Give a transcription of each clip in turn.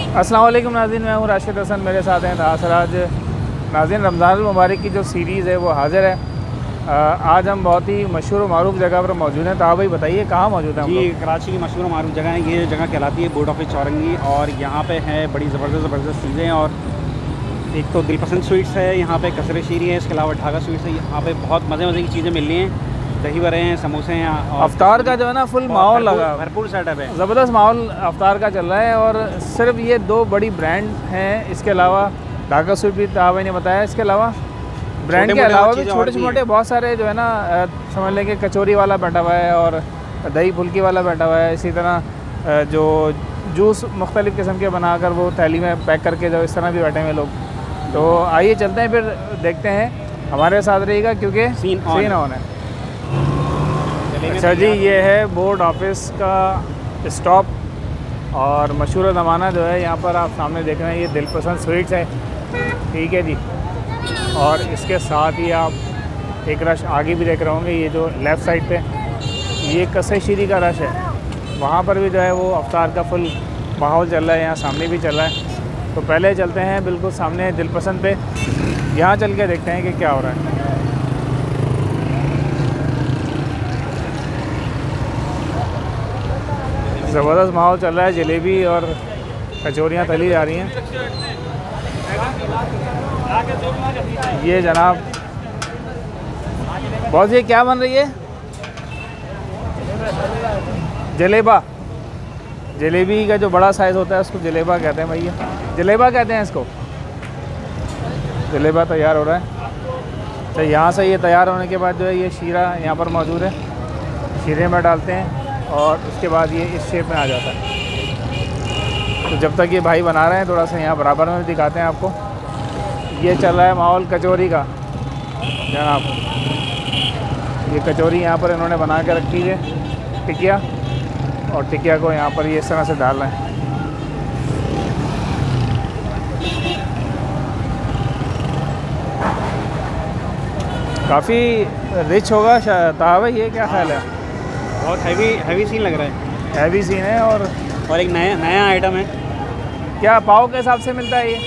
अस्सलाम वालेकुम नाज़रीन, मैं हूँ राशिद हसन, मेरे साथ हैं तासराज। नाज़रीन, रमज़ान मुबारक की जो सीरीज़ है वो हाज़िर है। आज हम बहुत ही मशहूर मारूफ जगह पर मौजूद हैं। तो आप भाई बताइए कहाँ मौजूद हैं हम जी, लोग? कराची की मशहूर मारूफ जगह है। ये जगह कहलाती है बोर्ड ऑफिस चौरंगी और यहाँ पे है बड़ी ज़बरदस्त चीज़ें। और एक तो दिलपसंद स्वीट्स है, यहाँ पे कसरे शीरी है, इसके अलावा ढाका स्वीट्स है। यहाँ पे बहुत मज़े की चीज़ें मिल रही हैं, दही बड़े हैं, समोसे हैं। अफ्तार का जो है ना फुल माहौल लगा, भरपूर सेटअप है, ज़बरदस्त माहौल अफ्तार का चल रहा है। और सिर्फ ये दो बड़ी ब्रांड हैं, इसके अलावा ढाका स्वीट भी भाई ने बताया। इसके अलावा ब्रांड के अलावा भी छोटे छोटे बहुत सारे जो है ना, समझ लें कि कचौरी वाला बैठा हुआ है और दही फुल्की वाला बैठा हुआ है। इसी तरह जो जूस मुख्तलिफ़ किस्म के बनाकर वो थैली में पैक करके जो इस तरह भी बैठे हुए लोग। तो आइए चलते हैं, फिर देखते हैं, हमारे साथ रहिएगा क्योंकि सीन ऑन है। अच्छा जी, ये है बोर्ड ऑफिस का स्टॉप और मशहूर ज़माना जो है यहाँ पर आप सामने देख रहे हैं, ये दिलपसंद स्वीट्स है। ठीक है जी। और इसके साथ ही आप एक रश आगे भी देख रहे होंगे, ये जो लेफ़्ट साइड पे ये कसरे शीरी का रश है, वहाँ पर भी जो है वो अफ्तार का फुल माहौल चल रहा है, यहाँ सामने भी चल रहा है। तो पहले चलते हैं बिल्कुल सामने दिलपसंद पे, यहाँ चल के देखते हैं कि क्या हो रहा है। ज़बरदस्त माहौल चल रहा है, जलेबी और कचौरियाँ तली जा रही हैं। ये जनाब बहुत, ये क्या बन रही है? जलेबा। जलेबी का जो बड़ा साइज़ होता है उसको जलेबा कहते हैं भैया, जलेबा कहते हैं इसको। जलेबा तैयार हो रहा है। तो यहाँ से ये तैयार होने के बाद जो है ये शीरा यहाँ पर मौजूद है, शीरे में डालते हैं और उसके बाद ये इस शेप में आ जाता है। तो जब तक ये भाई बना रहे हैं, थोड़ा सा यहाँ बराबर में भी दिखाते हैं आपको। ये चल रहा है माहौल कचौरी का जनाब। ये कचौरी यहाँ पर इन्होंने बना के रखी है, टिकिया, और टिकिया को यहाँ पर ये इस तरह से डाल रहे हैं। काफ़ी रिच होगा तावा, ये क्या ख्याल है? बहुत हैवी सीन लग रहा है। हैवी सीन है और एक नया आइटम है। क्या पाव के हिसाब से मिलता है ये?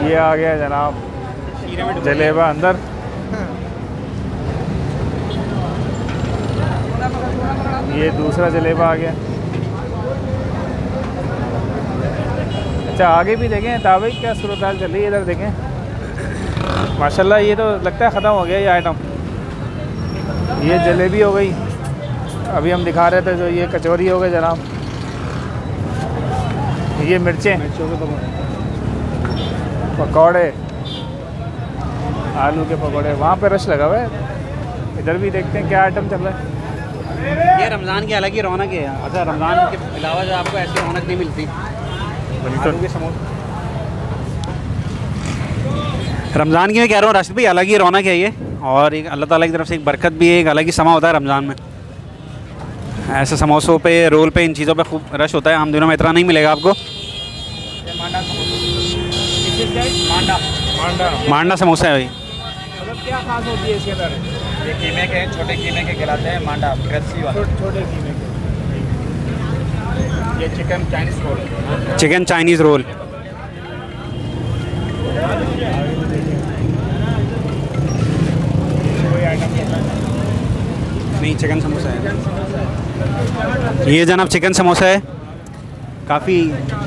ये आ गया जनाब जलेबा अंदर। ये दूसरा जलेबा आ गया। अच्छा, आगे भी देखें ताबी क्या सूरत हाल चल रही है, इधर देखें। माशाल्लाह, ये तो लगता है ख़त्म हो गया ये आइटम। ये जलेबी हो गई, अभी हम दिखा रहे थे जो ये कचौरी हो गई जनाब। ये मिर्चें, पकौड़े, आलू के पकौड़े, वहाँ पे रश लगा हुआ है। इधर भी देखते हैं क्या आइटम चल रहा है। ये रमज़ान की अलग ही रौनक है। अच्छा, रमज़ान के अलावा जो आपको ऐसी रौनक नहीं मिलती। आलू के समोसे रमज़ान की मैं कह रहा हूँ राशिद भाई, अलग ही रौनक है ये। और एक अल्लाह ताला की तरफ से एक बरकत भी है, एक अलग ही समा होता है रमज़ान में। ऐसे समोसों पे, रोल पे, इन चीज़ों पे खूब रश होता है। आम दिनों में इतना नहीं मिलेगा आपको। मांडा समोसा है भाई। मतलब क्या खास होती है इसके अंदर? ये कीमे के, छोटे कीमे के कहलाते हैं मांडा, क्रस्सी वाला। छोटे कीमे के। ये chicken Chinese roll. Chicken Chinese roll. नहीं, चिकन समोसा है ये जनाब। चिकन समोसा है, काफ़ी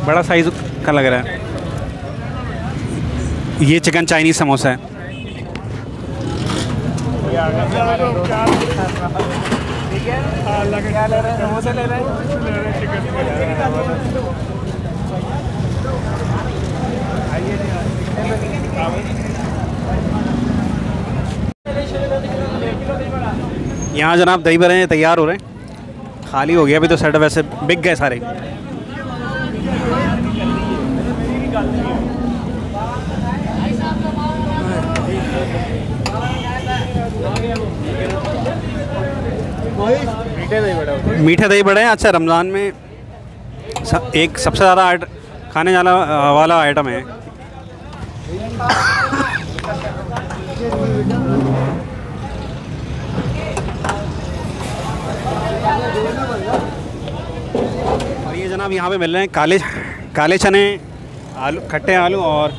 बड़ा साइज़ का लग रहा है। ये चिकन चाइनीज़ समोसा है। ठीक है, क्या ले रहे हैं? समोसे ले रहे हैं, चिकन ले रहे हैं। यहाँ जनाब दही बड़े तैयार हो रहे हैं। खाली हो गया अभी तो सेट, वैसे बिक गए सारे। मीठे दही बड़े। मीठे दही बड़े हैं। अच्छा, रमज़ान में एक सबसे ज़्यादा खाने वाला आइटम है। और ये जनाब यहाँ पे मिल रहे हैं काले चने, आलू, खट्टे आलू और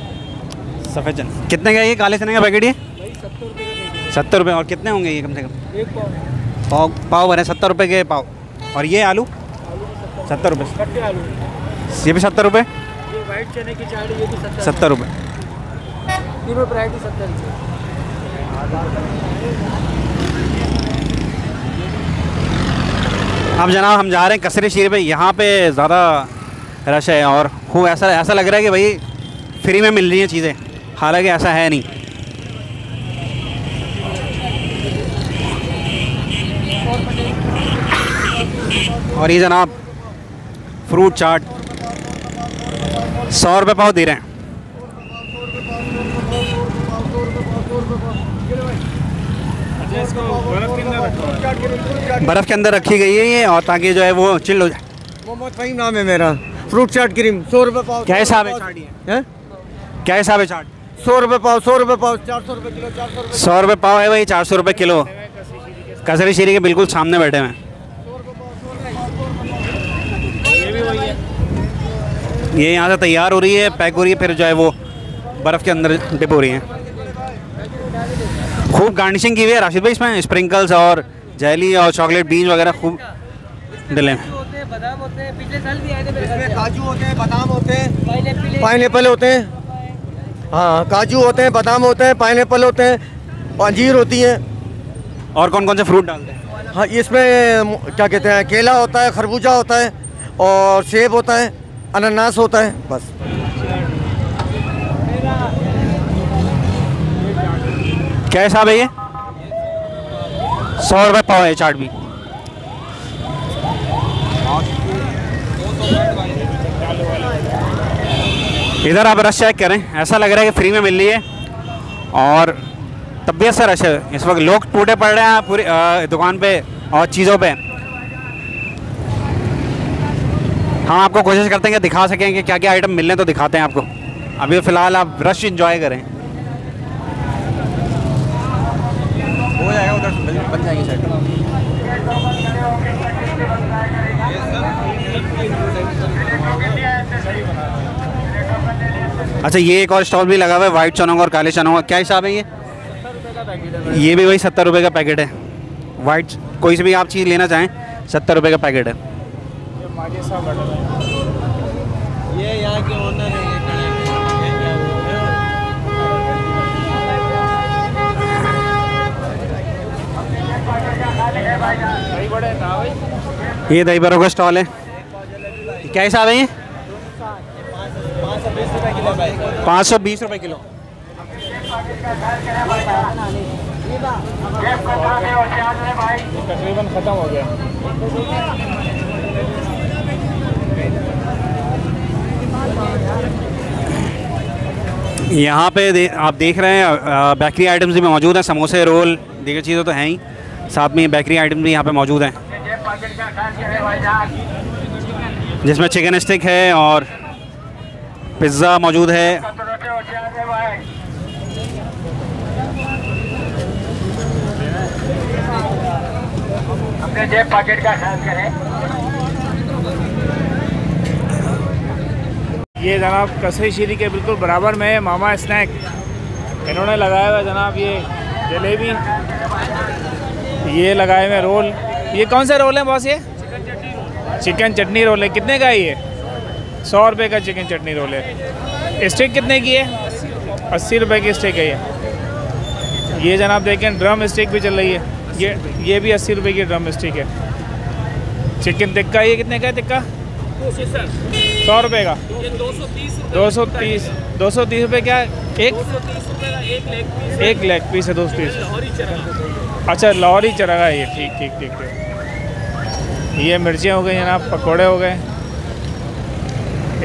सफ़ेद चने। कितने का ये काले चने का पैकेट? ये 70 रुपये। और कितने होंगे ये? कम से कम एक पाव पाव बने 70 रुपये के पाव। और ये आलू 70 रुपये। खट्टे आलू ये भी 70 रुपये। ये वाइट चने की चाट ये भी 70 रुपये। तीनों वैरायटी 70 रुपये। अब जनाब हम जा रहे हैं कसरे शीर पे। यहाँ पे ज़्यादा रश है और खूब ऐसा लग रहा है कि भाई फ्री में मिल रही हैं चीज़ें, हालांकि ऐसा है नहीं। और ये जनाब फ्रूट चाट 100 रुपये पाव दे रहे हैं। बर्फ़ के अंदर रखी गई है ये, और ताकि जो है वो चिल्ड हो जाए। मोहम्मद फ़हीम नाम है मेरा। फ्रूट चाट क्रीम 100 रुपये पाव। क्या हिसाब है चाट? है क्या हिसाब है चाट? 100 रुपये पाव, 100 रुपये पाव, 400 रुपये किलो, 400 रुपये। 100 रुपये पाव है भाई, 400 रुपये किलो। कसरी शीरी के बिल्कुल सामने बैठे हैं। ये यहाँ से तैयार हो रही है, पैक हो रही है, फिर जो है वो बर्फ़ के अंदर डिप हो रही है। खूब गार्निशिंग की हुई है राशिद भाई इसमें, स्प्रिंकल्स और जेली और चॉकलेट बीन्स वगैरह खूब डले हैं। बादाम होते हैं, पिछले साल भी आए थे मेरे इसमें काजू होते हैं, बादाम होते हैं, पाइनएप्पल होते हैं। हाँ, काजू होते हैं, बादाम होते हैं, पाइनएप्पल होते हैं, अंजीर होती हैं। और कौन कौन से फ्रूट डालते हैं? हाँ, इसमें क्या कहते हैं, केला होता है, खरबूजा होता है, और सेब होता है, अनानास होता है। बस क्या हिसाब है ये? 100 रुपये पाव है चाट भी। इधर आप रश चेक करें, ऐसा लग रहा है कि फ्री में मिल रही है, और तब भी ऐसा रश है इस वक्त। लोग टूटे पड़ रहे हैं पूरी दुकान पे और चीज़ों पे। हम आपको कोशिश करते हैं कि दिखा सकें कि क्या क्या आइटम मिलने, तो दिखाते हैं आपको। अभी फ़िलहाल आप रश इंजॉय करें। हो जाएगा, उधर बन जाएगी साइड। अच्छा, ये एक और स्टॉल भी लगा हुआ है वाइट चनों का और काले चनों का। क्या हिसाब है ये? ये भी वही 70 रुपये का पैकेट है। वाइट कोई सी भी आप चीज़ लेना चाहें 70 रुपये का पैकेट है। ये यहाँ के ओनर है। ये दही बड़ों का स्टॉल है। क्या हिसाब है ये? 520 रुपये किलो। तकरीबन ख़त्म हो गया। यहाँ पे आप देख रहे हैं बेकरी आइटम्स भी मौजूद हैं। समोसे, रोल, दीगर चीज़ें तो हैं ही, साथ में बेकरी आइटम भी यहाँ पे मौजूद हैं, जिसमें चिकन स्टिक है और पिज़्ज़ा मौजूद है। पैकेट का ख्याल करें। ये जनाब कसरी शीरी के बिल्कुल बराबर में है मामा स्नैक। इन्होंने लगाया हुआ जनाब ये जलेबी, ये लगाए हुए रोल। ये कौन सा रोल है बॉस? ये चिकन चटनी रोल है। कितने का है ये? 100 रुपये का चिकन चटनी रोल है। स्टिक कितने की है? 80 रुपये की स्टिक है ये जनाब देखें, ड्रम स्टिक भी चल रही है। ये भी 80 रुपये की ड्रम स्टिक है। चिकन टिक्का ये कितने का है टिक्का? 100 रुपये का। 230 रुपये क्या? एक लेग पीस है 230। अच्छा, लाहौरी चरगा है ये। ठीक। ये मिर्चियाँ हो गई जनाब, पकोड़े हो गए।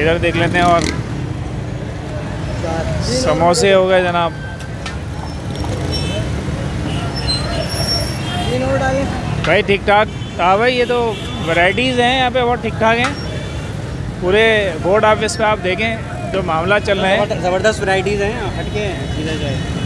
इधर देख लेते हैं, और समोसे हो गए जनाब। भाई ठीक ठाक। हाँ भाई, ये तो वैराइटीज़ हैं यहाँ पे, बहुत ठीक ठाक हैं। पूरे बोर्ड ऑफिस पे आप देखें जो मामला चल रहे हैं, ज़बरदस्त वैराइटीज़ हैं, हटके हैं चीज़ें जो है।